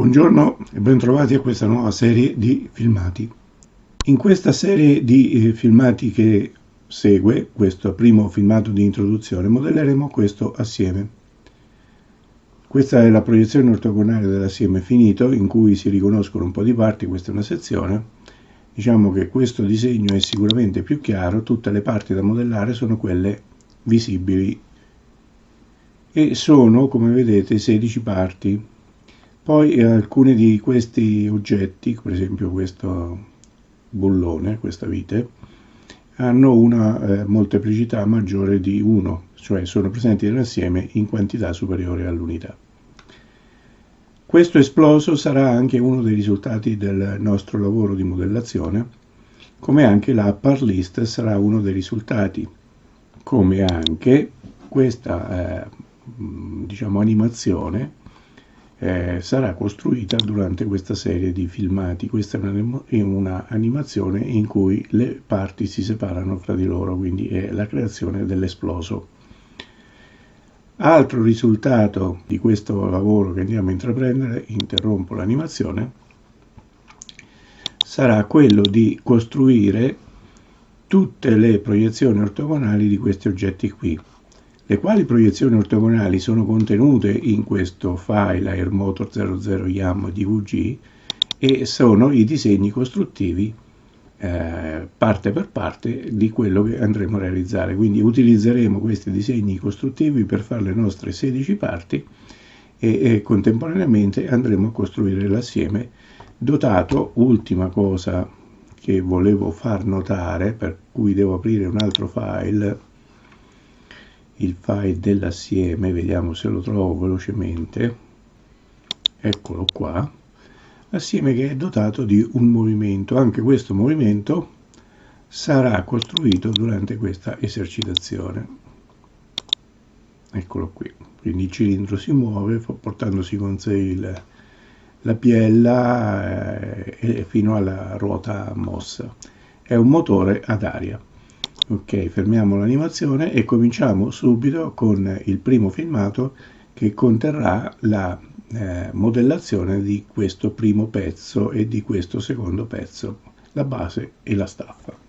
Buongiorno e bentrovati a questa nuova serie di filmati. In questa serie di filmati che segue, questo primo filmato di introduzione, modelleremo questo assieme. Questa è la proiezione ortogonale dell'assieme finito, in cui si riconoscono un po' di parti. Questa è una sezione. Diciamo che questo disegno è sicuramente più chiaro, tutte le parti da modellare sono quelle visibili e sono, come vedete, 16 parti. Poi alcuni di questi oggetti, per esempio questo bullone, questa vite, hanno una molteplicità maggiore di 1, cioè sono presenti nell'assieme in quantità superiore all'unità. Questo esploso sarà anche uno dei risultati del nostro lavoro di modellazione, come anche la par list sarà uno dei risultati, come anche questa animazione sarà costruita durante questa serie di filmati. Questa è una animazione in cui le parti si separano fra di loro, quindi è la creazione dell'esploso. Altro risultato di questo lavoro che andiamo a intraprendere, interrompo l'animazione, sarà quello di costruire tutte le proiezioni ortogonali di questi oggetti qui. Le quali proiezioni ortogonali sono contenute in questo file Airmotor 00 YAM DVG e sono i disegni costruttivi parte per parte di quello che andremo a realizzare. Quindi utilizzeremo questi disegni costruttivi per fare le nostre 16 parti e contemporaneamente andremo a costruire l'assieme dotato, ultima cosa che volevo far notare, per cui devo aprire un altro file, il file dell'assieme, vediamo se lo trovo velocemente, eccolo qua, assieme che è dotato di un movimento. Anche questo movimento sarà costruito durante questa esercitazione, eccolo qui. Quindi il cilindro si muove portandosi con sé la biella fino alla ruota mossa. È un motore ad aria. Ok, fermiamo l'animazione e cominciamo subito con il primo filmato che conterrà la modellazione di questo primo pezzo e di questo secondo pezzo, la base e la staffa.